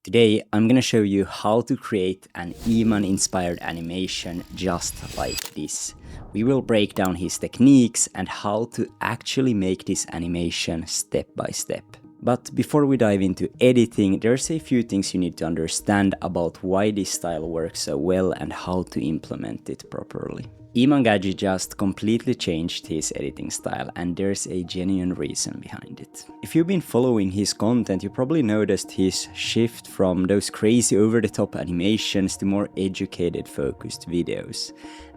Today I'm gonna show you how to create an Iman inspired animation just like this. We will break down his techniques and how to actually make this animation step by step. But before we dive into editing, there's a few things you need to understand about why this style works so well and how to implement it properly. Iman Gadzhi just completely changed his editing style, and there's a genuine reason behind it. If you've been following his content, you probably noticed his shift from those crazy over-the-top animations to more educated focused videos.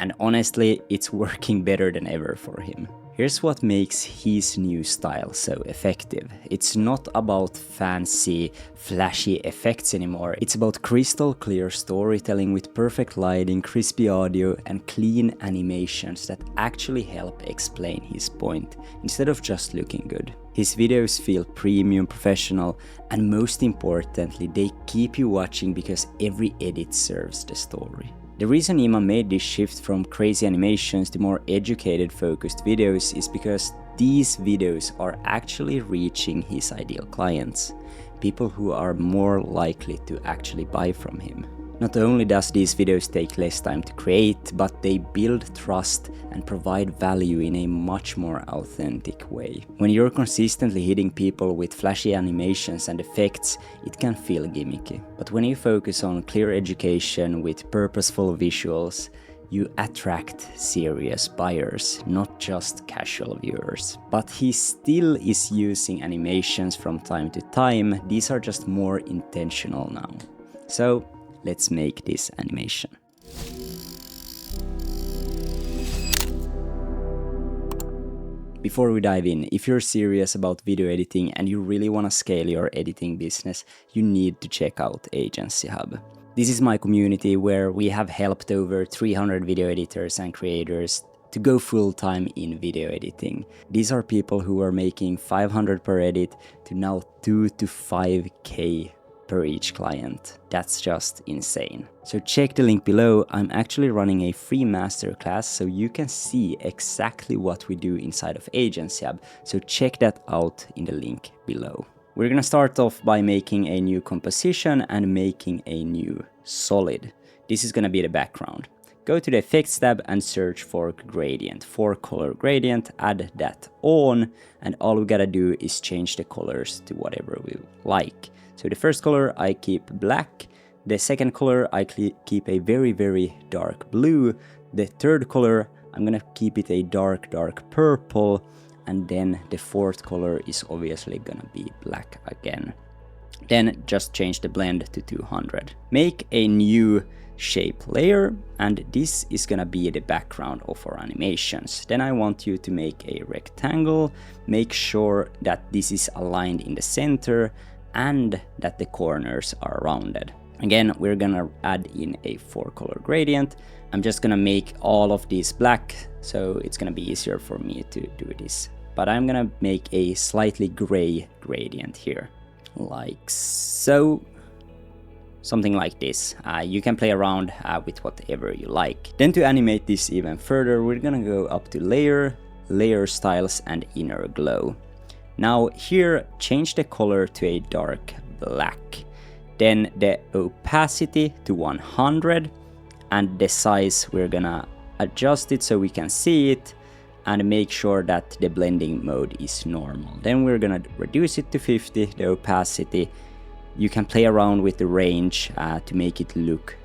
And honestly, it's working better than ever for him. Here's what makes his new style so effective. It's not about fancy, flashy effects anymore. It's about crystal clear storytelling with perfect lighting, crispy audio, and clean animations that actually help explain his point, instead of just looking good. His videos feel premium, professional, and most importantly, they keep you watching because every edit serves the story. The reason Iman made this shift from crazy animations to more educated focused videos is because these videos are actually reaching his ideal clients, people who are more likely to actually buy from him. Not only does these videos take less time to create, but they build trust and provide value in a much more authentic way. When you're consistently hitting people with flashy animations and effects, it can feel gimmicky. But when you focus on clear education with purposeful visuals, you attract serious buyers, not just casual viewers. But he still is using animations from time to time. These are just more intentional now. So let's make this animation. Before we dive in, if you're serious about video editing and you really want to scale your editing business, you need to check out Agency Hub. This is my community where we have helped over 300 video editors and creators to go full-time in video editing. These are people who are making 500 per edit to now 2 to 5k per each client. That's just insane. So check the link below. I'm actually running a free masterclass so you can see exactly what we do inside of Agency Hub. So check that out in the link below. We're gonna start off by making a new composition and making a new solid. This is gonna be the background. Go to the effects tab and search for gradient, for color gradient, add that on, and all we gotta do is change the colors to whatever we like. So the first color I keep black, the second color I keep a very dark blue, the third color I'm gonna keep it a dark purple, and then the fourth color is obviously gonna be black again. Then just change the blend to 200. Make a new shape layer, and this is gonna be the background of our animations. Then I want you to make a rectangle, make sure that this is aligned in the center and that the corners are rounded. Again, we're gonna add in a 4-color gradient. I'm just gonna make all of these black, so it's gonna be easier for me to do this. But I'm gonna make a slightly gray gradient here, like so. Something like this. You can play around with whatever you like. Then to animate this even further, we're gonna go up to layer, layer styles, and inner glow. Now here, change the color to a dark black. Then the opacity to 100, and the size we're gonna adjust it so we can see it, and make sure that the blending mode is normal. Then we're gonna reduce it to 50, the opacity. You can play around with the range to make it look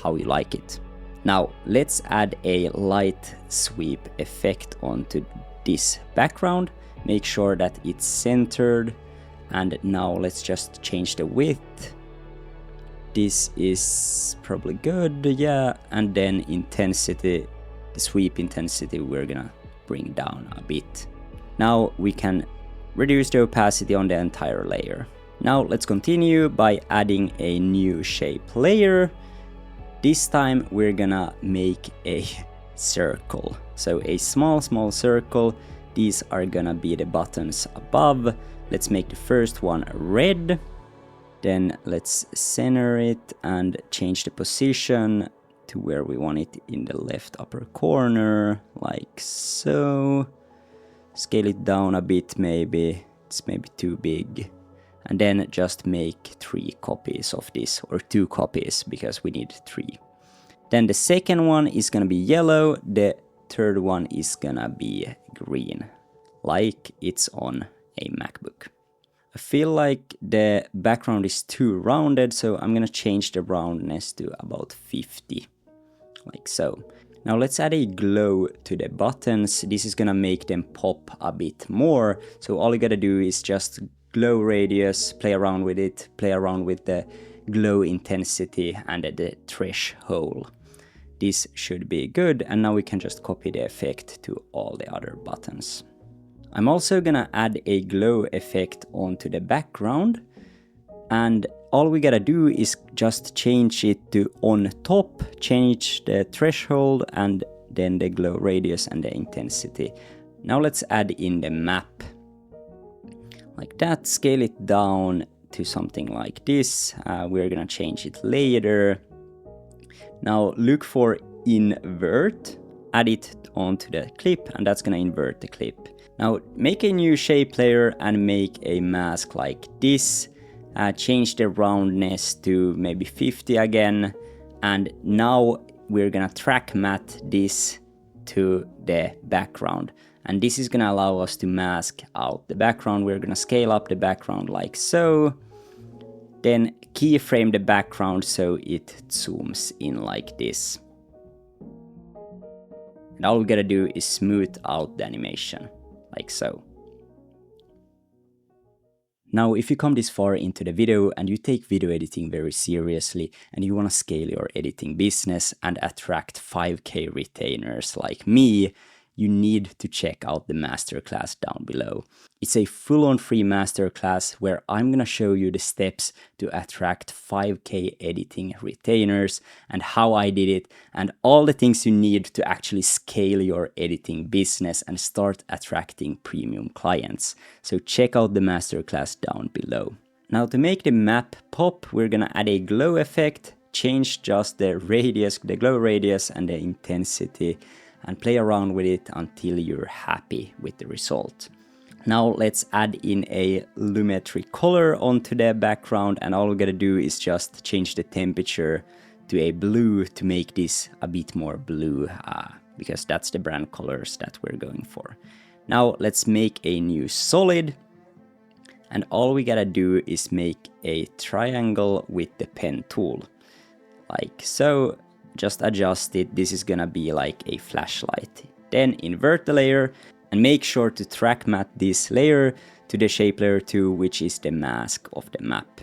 how you like it. Now let's add a light sweep effect onto this background. Make sure that it's centered, and now let's just change the width. This is probably good, yeah. And then intensity, the sweep intensity, we're gonna bring down a bit. Now we can reduce the opacity on the entire layer. Now let's continue by adding a new shape layer. This time we're gonna make a circle. So a small circle. These are gonna be the buttons above. Let's make the first one red. Then let's center it and change the position to where we want it in the left upper corner, like so. Scale it down a bit maybe. It's maybe too big. and then just make 3 copies of this, or 2 copies, because we need 3. Then the second one is gonna be yellow, the third one is gonna be green, like it's on a MacBook. I feel like the background is too rounded, so I'm gonna change the roundness to about 50, like so. Now let's add a glow to the buttons. This is gonna make them pop a bit more, so all you gotta do is just glow radius, play around with it, play around with the glow intensity and the threshold. This should be good, and now we can just copy the effect to all the other buttons. I'm also gonna add a glow effect onto the background, and all we gotta do is just change it to on top, change the threshold and then the glow radius and the intensity. Now let's add in the map. Like that, scale it down to something like this. We're gonna change it later. Now look for invert, add it onto the clip, and that's gonna invert the clip. Now make a new shape layer and make a mask like this. Change the roundness to maybe 50 again, and now we're gonna track matte this to the background, and this is gonna allow us to mask out the background. We're gonna scale up the background like so, then keyframe the background so it zooms in like this, and all we gotta do is smooth out the animation like so. Now, if you come this far into the video and you take video editing very seriously and you want to scale your editing business and attract 5K retainers like me, you need to check out the masterclass down below. It's a full-on free masterclass where I'm gonna show you the steps to attract 5K editing retainers and how I did it, and all the things you need to actually scale your editing business and start attracting premium clients. So check out the masterclass down below. Now, to make the map pop, we're gonna add a glow effect, change just the radius, the glow radius and the intensity, and play around with it until you're happy with the result. Now let's add in a lumetri color onto the background, and all we gotta do is just change the temperature to a blue to make this a bit more blue, because that's the brand colors that we're going for. Now let's make a new solid, and all we gotta do is make a triangle with the pen tool, like so. Just adjust it. This is gonna be like a flashlight. Then invert the layer and make sure to track matte this layer to the shape layer 2, which is the mask of the map.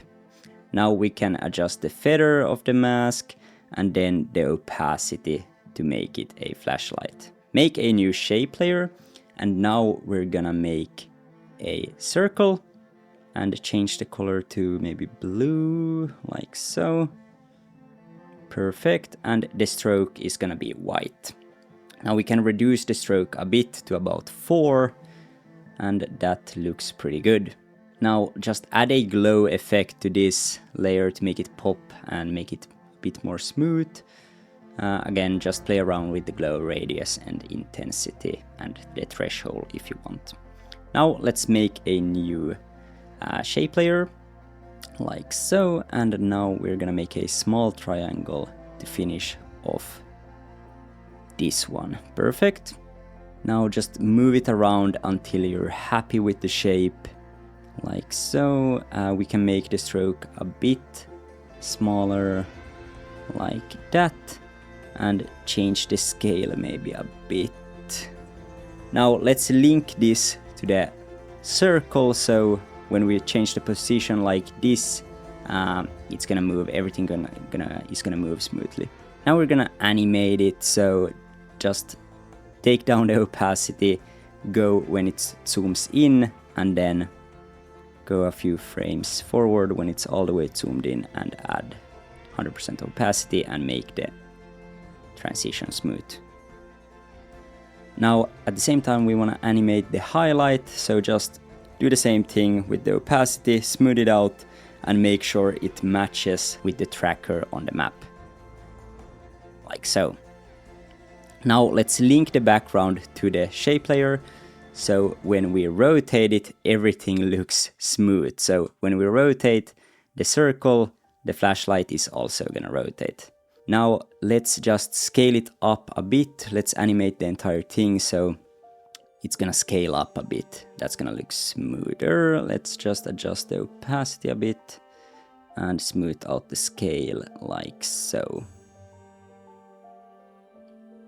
Now we can adjust the feather of the mask and then the opacity to make it a flashlight. Make a new shape layer, and now we're gonna make a circle and change the color to maybe blue, like so. Perfect, and the stroke is gonna be white. Now we can reduce the stroke a bit to about 4, and that looks pretty good. Now just add a glow effect to this layer to make it pop and make it a bit more smooth. Again, just play around with the glow radius and intensity and the threshold if you want. Now let's make a new shape layer, like so, and now we're gonna make a small triangle to finish off this one. Perfect. Now just move it around until you're happy with the shape, like so. We can make the stroke a bit smaller, like that, and change the scale maybe a bit. Now let's link this to the circle, so when we change the position like this, it's gonna move, everything is gonna move smoothly. Now we're gonna animate it, so just take down the opacity, go when it zooms in, and then go a few frames forward when it's all the way zoomed in, and add 100% opacity and make the transition smooth. Now at the same time we want to animate the highlight, so just do the same thing with the opacity, smooth it out, and make sure it matches with the tracker on the map, like so. Now let's link the background to the shape layer, So when we rotate it, everything looks smooth. So when we rotate the circle, the flashlight is also gonna rotate. Now let's just scale it up a bit. Let's animate the entire thing so it's gonna scale up a bit. That's gonna look smoother. Let's just adjust the opacity a bit and smooth out the scale like so.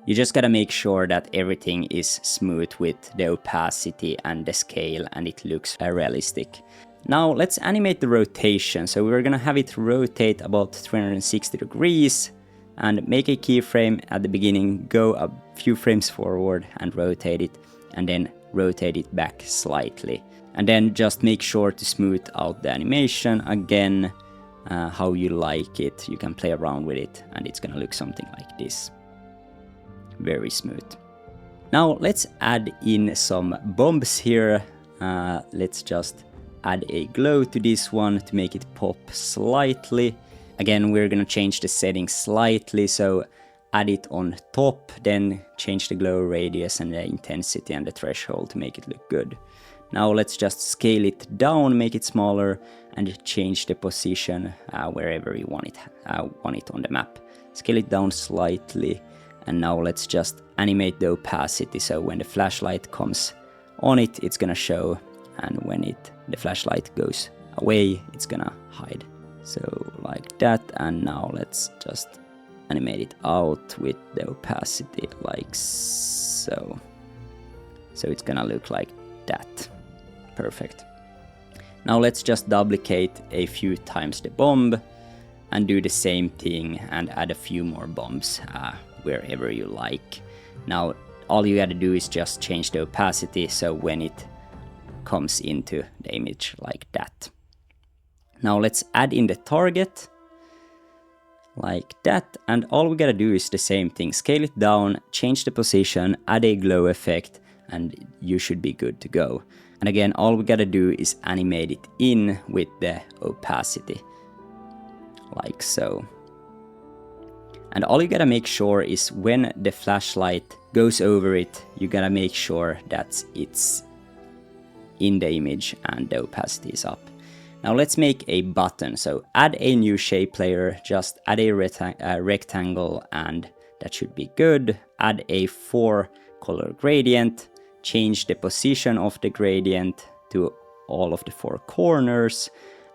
You just gotta make sure that everything is smooth with the opacity and the scale and it looks realistic. Now let's animate the rotation. So we're gonna have it rotate about 360 degrees and make a keyframe at the beginning, go a few frames forward and rotate it, and then rotate it back slightly. And then just make sure to smooth out the animation again, how you like it. You can play around with it and it's gonna look something like this. Very smooth. Now let's add in some bombs here. Let's just add a glow to this one to make it pop slightly. Again, we're gonna change the settings slightly, so add it on top, then change the glow radius and the intensity and the threshold to make it look good. Now let's just scale it down, make it smaller, and change the position wherever you want it on the map. Scale it down slightly, and now let's just animate the opacity, so when the flashlight comes on it, it's gonna show, and when the flashlight goes away, it's gonna hide. So like that, and now let's just animate it out with the opacity like so. So it's gonna look like that. Perfect. Now let's just duplicate a few times the bomb and do the same thing and add a few more bombs wherever you like. Now all you gotta do is just change the opacity so when it comes into the image like that. Now let's add in the target like that, and all we gotta do is the same thing. Scale it down, change the position, add a glow effect, and you should be good to go. And again, all we gotta do is animate it in with the opacity like so. And all you gotta make sure is when the flashlight goes over it, you gotta make sure that it's in the image and the opacity is up. Now let's make a button, so add a new shape layer, just add a rectangle and that should be good. Add a 4 color gradient, change the position of the gradient to all of the 4 corners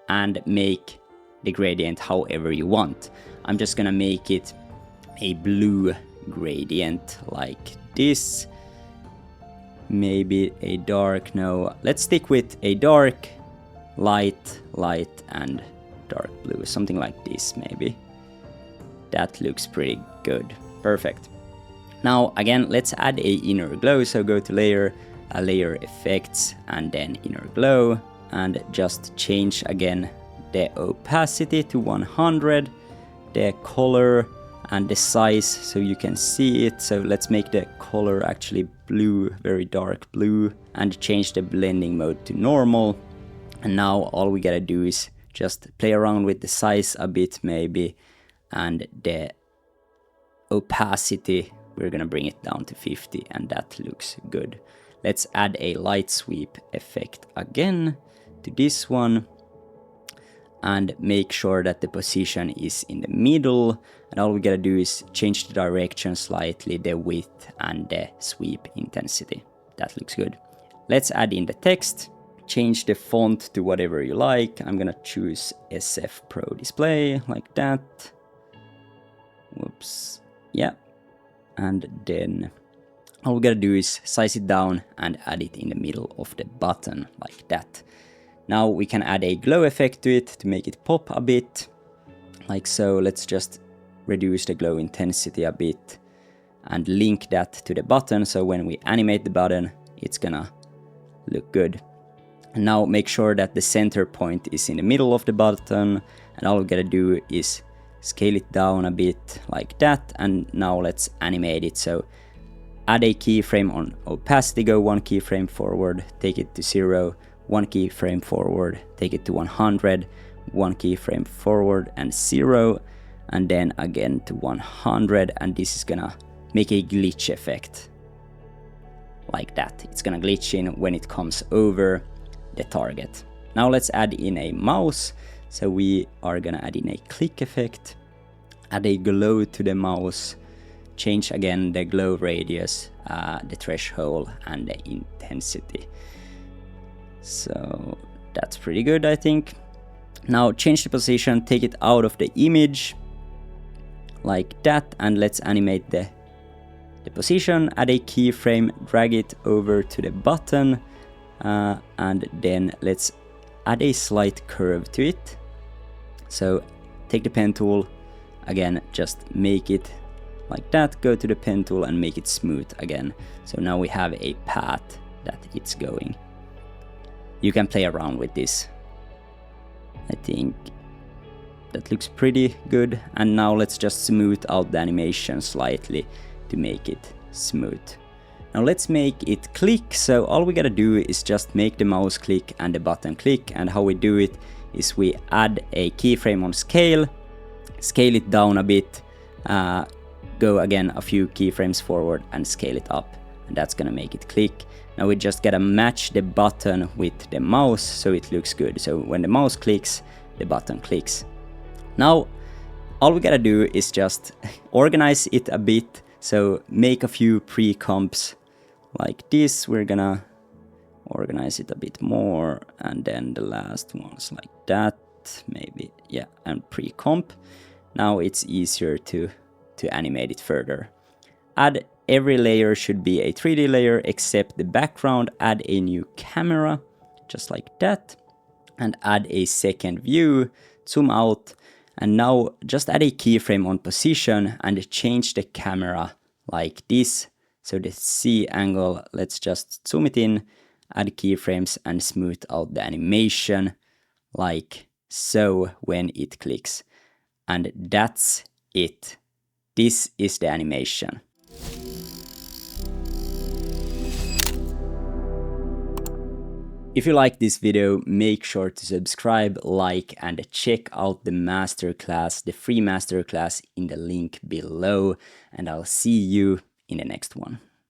and make the gradient however you want. I'm just gonna make it a blue gradient like this. Maybe a dark, no, let's stick with a dark, light, light, and dark blue, something like this maybe. That looks pretty good. Perfect. Now again, let's add a inner glow, so go to layer, layer effects, and then inner glow, and just change again the opacity to 100, the color and the size so you can see it. So let's make the color actually blue, very dark blue, and change the blending mode to normal. And now all we gotta do is just play around with the size a bit maybe, and the opacity, we're gonna bring it down to 50, and that looks good. Let's add a light sweep effect again to this one, and make sure that the position is in the middle. And all we gotta do is change the direction slightly, the width, and the sweep intensity. That looks good. Let's add in the text. Change the font to whatever you like. I'm gonna choose SF Pro Display like that. Whoops. Yeah. And then all we gotta do is size it down and add it in the middle of the button like that. Now we can add a glow effect to it to make it pop a bit like so. Let's just reduce the glow intensity a bit and link that to the button, so when we animate the button it's gonna look good. And now make sure that the center point is in the middle of the button, and all we gotta do is scale it down a bit like that. And now let's animate it, so add a keyframe on opacity, go 1 keyframe forward, take it to 0, 1 keyframe forward, take it to 100, 1 keyframe forward and 0, and then again to 100, and this is gonna make a glitch effect like that. It's gonna glitch in when it comes over the target. Now let's add in a mouse. So we are gonna add in a click effect, add a glow to the mouse, change again the glow radius, the threshold, and the intensity. So that's pretty good, I think. Now change the position, take it out of the image like that, and let's animate the position, add a keyframe, drag it over to the button, and then let's add a slight curve to it. So take the pen tool, again, just make it like that, go to the pen tool and make it smooth again. So now we have a path that it's going. You can play around with this. I think that looks pretty good. And now let's just smooth out the animation slightly to make it smooth. Now let's make it click. So all we gotta do is just make the mouse click and the button click. And how we do it is we add a keyframe on scale, scale it down a bit, go again a few keyframes forward and scale it up. And that's gonna make it click. Now we just gotta match the button with the mouse so it looks good. So when the mouse clicks, the button clicks. Now all we gotta do is just organize it a bit. So make a few pre-comps like this. We're gonna organize it a bit more, and then the last ones like that, maybe, yeah, and pre-comp. Now it's easier to animate it further. Add every layer should be a 3D layer except the background. Add a new camera, just like that, and add a second view, zoom out, and now just add a keyframe on position and change the camera like this. So the C angle, let's just zoom it in, add keyframes and smooth out the animation like so when it clicks. And that's it. This is the animation. If you like this video, make sure to subscribe, like, and check out the masterclass, the free masterclass in the link below. And I'll see you in the next one.